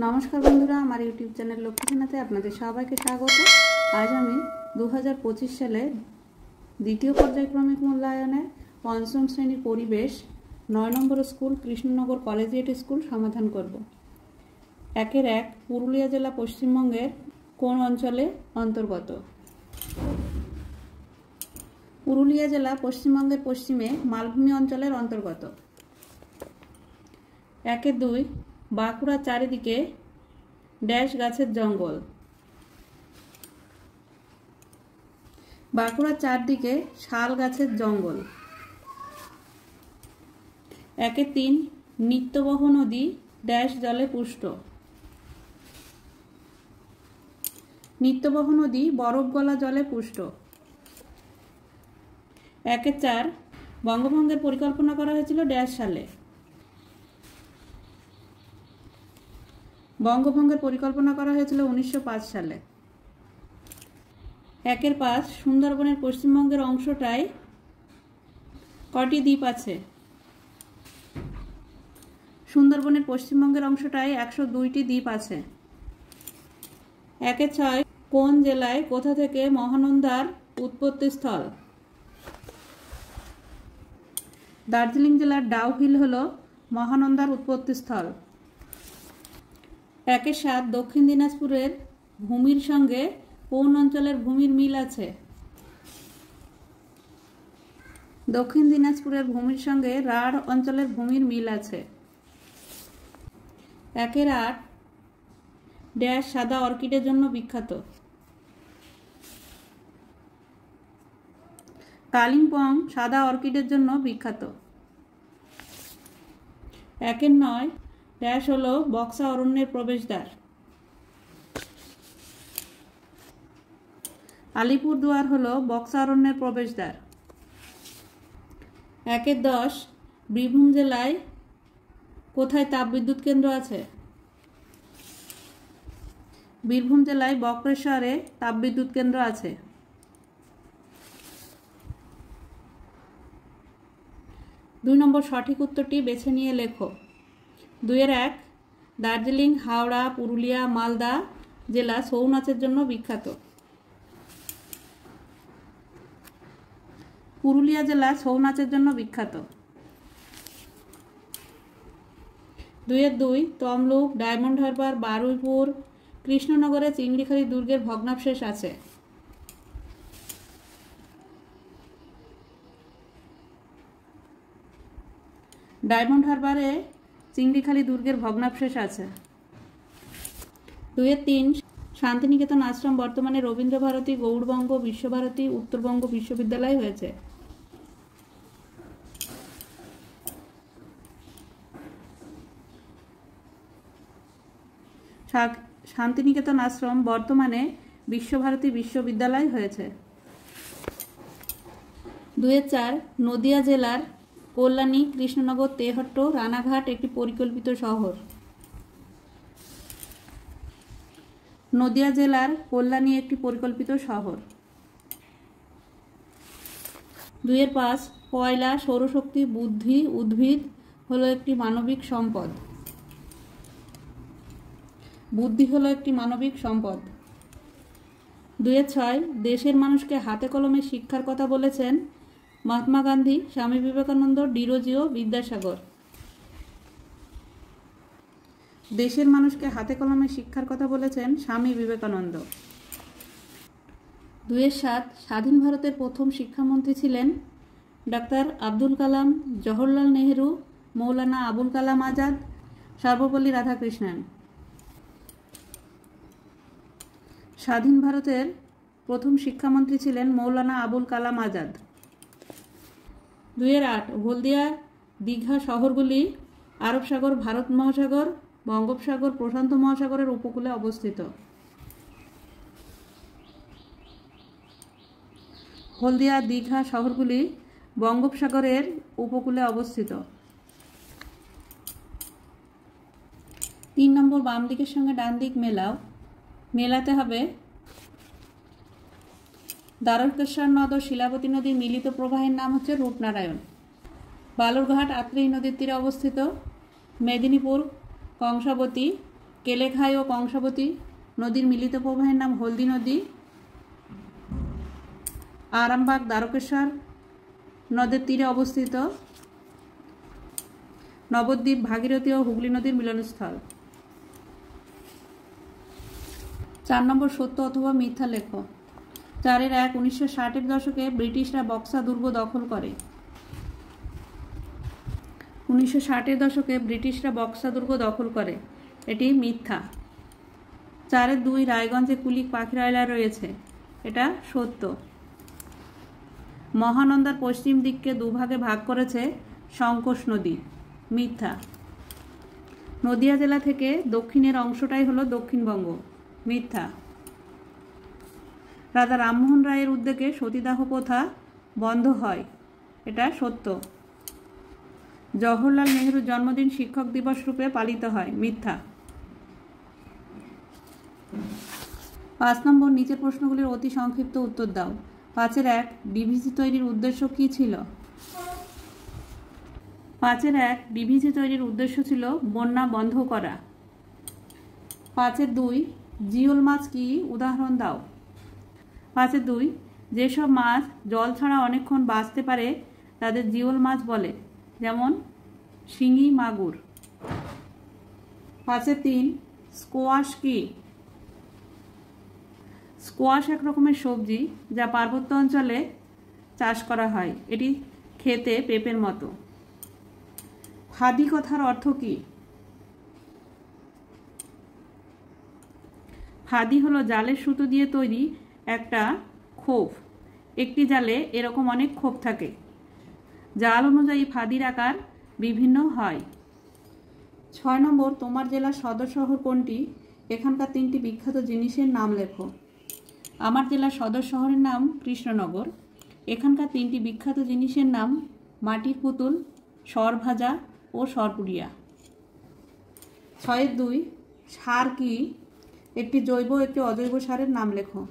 নমস্কার বন্ধুরা, আমার ইউটিউব চ্যানেল লক্ষ্মীখানাতে আপনাদের সবাইকে স্বাগত। আজ আমি 2025 সালে দ্বিতীয় পর্যায়ক্রমিক মূল্যায়নের পঞ্চম শ্রেণীর পরিবেশ 9 নম্বর স্কুল কৃষ্ণনগর কলেজিয়েট স্কুল সমাধান করব। 1 পুরুলিয়া জেলা পশ্চিমবঙ্গের কোন অঞ্চলে অন্তর্গত? পুরুলিয়া জেলা পশ্চিমবঙ্গের পশ্চিমে মালভূমি অঞ্চলের অন্তর্গত। 2 বাঁকুড়ার চারিদিকে ড্যাশ গাছের জঙ্গল। বাঁকুড়ার চারদিকে শাল গাছের জঙ্গল। 3 নিত্যবহ নদী ড্যাশ জলে পুষ্ট। নিত্যবহ নদী বরফ গলা জলে পুষ্ট। 4 বঙ্গভঙ্গের পরিকল্পনা করা হয়েছিল ড্যাশ সালে। বঙ্গভঙ্গের পরিকল্পনা করা হয়েছিল 1905 সালে। 5 সুন্দরবনের পশ্চিমবঙ্গের অংশটায় কটি দ্বীপ আছে? সুন্দরবনের পশ্চিমবঙ্গের অংশটায় 102টি দ্বীপ আছে। 6 কোন জেলায় কোথা থেকে মহানন্দার উৎপত্তি স্থল? দার্জিলিং জেলার ডাউহিল হল মহানন্দার উৎপত্তি স্থল। 7 দক্ষিণ দিনাজপুরের ভূমির সঙ্গে কোন অঞ্চলের ভূমির মিল আছে? দক্ষিণ দিনাজপুরের ভূমির সঙ্গে রাঢ় অঞ্চলের ভূমির মিল আছে। 8 ড্যাশ সাদা অর্কিডের জন্য বিখ্যাত। কালিম্পং সাদা অর্কিডের জন্য বিখ্যাত। 9 ড্যাশ হলো বক্সা অরণ্যের প্রবেশদ্বার। আলিপুরদুয়ার হলো বক্সা অরণ্যের প্রবেশদ্বার। 10 বীরভূম জেলায় কোথায় তাপবিদ্যুৎ কেন্দ্র আছে? বীরভূম জেলায় বক্রেশ্বরে তাপবিদ্যুৎ কেন্দ্র আছে। 2 নম্বর সঠিক উত্তরটি বেছে নিয়ে লেখো। 1 দার্জিলিং, হাওড়া, পুরুলিয়া, মালদা জেলা ছৌ নাচের জন্য বিখ্যাত। পুরুলিয়া জেলা ছৌ নাচের জন্য বিখ্যাত। 2 তমলুক, ডায়মন্ড হারবার, বারুইপুর, কৃষ্ণনগরে চিংড়িখালি দুর্গের ভগ্নাবশেষ আছে। ডায়মন্ড হারবারে চিংড়িখালি দুর্গের ভগ্নাবশেষ আছে। 3 শান্তিনিকেতন আশ্রম বর্তমানে রবীন্দ্রভারতী, গৌড়বঙ্গ বিশ্বভারতী, উত্তরবঙ্গ বিশ্ববিদ্যালয় হয়েছে। শান্তিনিকেতন আশ্রম বর্তমানে বিশ্বভারতী বিশ্ববিদ্যালয় হয়েছে। 4 নদিয়া জেলার কল্যাণী, কৃষ্ণনগর, তেহট্ট, রানাঘাট একটি পরিকল্পিত শহর। নদিয়া জেলার কল্যাণী একটি পরিকল্পিত শহর। 5 কয়লা, সৌরশক্তি, বুদ্ধি, উদ্ভিদ হলো একটি মানবিক সম্পদ। বুদ্ধি হলো একটি মানবিক সম্পদ। 6 দেশের মানুষকে হাতে কলমে শিক্ষার কথা বলেছেন মহাত্মা গান্ধী, স্বামী বিবেকানন্দ, ডিরোজিও, বিদ্যাসাগর। দেশের মানুষকে হাতে কলমে শিক্ষার কথা বলেছেন স্বামী বিবেকানন্দ। 7 স্বাধীন ভারতের প্রথম শিক্ষামন্ত্রী ছিলেন ডাক্তার আব্দুল কালাম, জওহরলাল নেহেরু, মৌলানা আবুল কালাম আজাদ, সর্বপল্লী রাধাকৃষ্ণন। স্বাধীন ভারতের প্রথম শিক্ষামন্ত্রী ছিলেন মৌলানা আবুল কালাম আজাদ। 8 হলদিয়া, দীঘা শহরগুলি আরব সাগর, ভারত মহাসাগর, বঙ্গোপসাগর, প্রশান্ত মহাসাগরের উপকূলে অবস্থিত। হলদিয়া, দীঘা শহরগুলি বঙ্গোপসাগরের উপকূলে অবস্থিত। 3 নম্বর বাম দিকের সঙ্গে ডান দিক মেলাও। মেলাতে হবে দ্বারকেশ্বর নদ ও শিলাবতী নদীর মিলিত প্রবাহের নাম হচ্ছে রূপনারায়ণ। বালুরঘাট আত্রেয়ী নদীর তীরে অবস্থিত। মেদিনীপুর কংসাবতী কেলেঘাই ও কংসাবতী নদীর মিলিত প্রবাহের নাম হলদি নদী। আরামবাগ দ্বারকেশ্বর নদের তীরে অবস্থিত। নবদ্বীপ ভাগীরথী ও হুগলি নদীর মিলনস্থল। 4 নম্বর সত্য অথবা মিথ্যা লেখো। 4-1 1960-এর দশকে ব্রিটিশরা বক্সা দুর্গ দখল করে। 1960-এর দশকে ব্রিটিশরা বক্সা দুর্গ দখল করে, এটি মিথ্যা। 4-2 রায়গঞ্জে কুলিক পাখিরালয় রয়েছে, এটা সত্য। মহানন্দার পশ্চিম দিককে দুভাগে ভাগ করেছে সংকোষ নদী, মিথ্যা। নদিয়া জেলা থেকে দক্ষিণের অংশটাই হলো দক্ষিণবঙ্গ, মিথ্যা। রাজা রামমোহন রায়ের উদ্যোগে সতীদাহ প্রথা বন্ধ হয়, এটা সত্য। জওহরলাল নেহরুর জন্মদিন শিক্ষক দিবস রূপে পালিত হয়, মিথ্যা। 5 নম্বর নিচের প্রশ্নগুলির অতি সংক্ষিপ্ত উত্তর দাও। 5-1 ডিভিসি তৈরির উদ্দেশ্য কী ছিল? 5-1 ডিভিসি তৈরির উদ্দেশ্য ছিল বন্যা বন্ধ করা। 5-2 জিওল মাছ কি, উদাহরণ দাও। 5-2 যেসব মাছ জল ছাড়া অনেকক্ষণ বাঁচতে পারে তাদের জিওল মাছ বলে, যেমন শিঙি, মাগুর। 5-3 স্কোয়াশ কি? স্কোয়াশ এক রকমের সবজি যা পার্বত্য অঞ্চলে চাষ করা হয়, এটি খেতে পেঁপের মতো। ফাদি কথার অর্থ কি? ফাদি হলো জালের সুতো দিয়ে তৈরি একটা খোপ। একটি জালে এরকম অনেক খোপ থাকে। জাল অনুযায়ী ফাদির আকার বিভিন্ন হয়। 6 নম্বর তোমার জেলার সদর শহর কোনটি? এখানকার 3টি বিখ্যাত জিনিসের নাম লেখো। আমার জেলার সদর শহরের নাম কৃষ্ণনগর। এখানকার 3টি বিখ্যাত জিনিসের নাম মাটির পুতুল, সরভাজা ও সরপুরিয়া। 6-2 সার কি? একটি জৈব একটি অজৈব সারের নাম লেখো।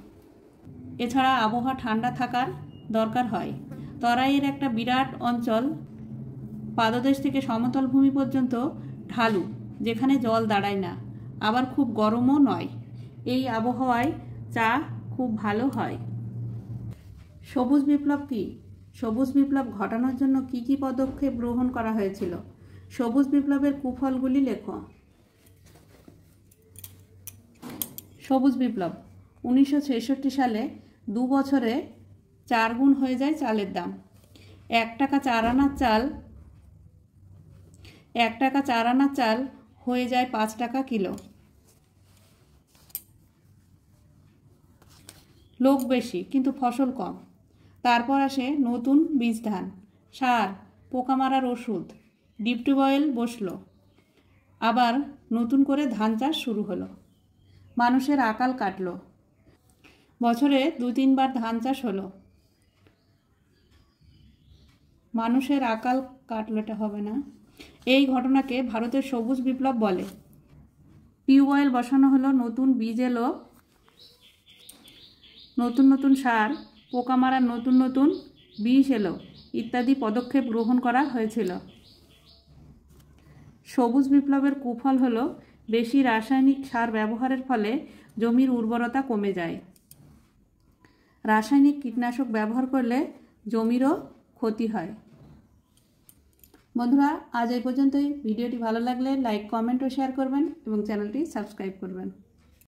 এছাড়া আবহাওয়া ঠান্ডা থাকার দরকার হয়। তরাইয়ের একটা বিরাট অঞ্চল পাদদেশ থেকে সমতল ভূমি পর্যন্ত ঢালু, যেখানে জল দাঁড়ায় না, আবার খুব গরমও নয়। এই আবহাওয়ায় চা খুব ভালো হয়। সবুজ বিপ্লব কি? সবুজ বিপ্লব ঘটানোর জন্য কি কি পদক্ষেপ গ্রহণ করা হয়েছিল? সবুজ বিপ্লবের কুফলগুলি লেখো। সবুজ বিপ্লব 1966 সালে 2 বছরে 4 গুণ হয়ে যায় চালের দাম। 1 টাকা 4 আনার চাল হয়ে যায় 5 টাকা কিলো। লোক বেশি কিন্তু ফসল কম। তারপর আসে নতুন বীজ ধান, সার, পোকা মারার ওষুধ, ডিপ টিউবওয়েল বসলো। আবার নতুন করে ধান চাষ শুরু হলো। মানুষের আকাল কাটলো। বছরে 2-3 বার ধান চাষ হলো। মানুষের আকাল কাটলো, এটা হবে না। এই ঘটনাকে ভারতের সবুজ বিপ্লব বলে। টিউবওয়েল বসানো হলো, নতুন বীজ এলো, নতুন নতুন সার, পোকা মারার নতুন নতুন বিষ এলো ইত্যাদি পদক্ষেপ গ্রহণ করা হয়েছিল। সবুজ বিপ্লবের কুফল হলো বেশি রাসায়নিক সার ব্যবহারের ফলে জমির উর্বরতা কমে যায়। রাসায়নিক কীটনাশক ব্যবহার করলে জমিরও ক্ষতি হয়। বন্ধুরা, আজ এই পর্যন্তই। ভিডিওটি ভালো লাগলে লাইক, কমেন্ট ও শেয়ার করবেন এবং চ্যানেলটি সাবস্ক্রাইব করবেন।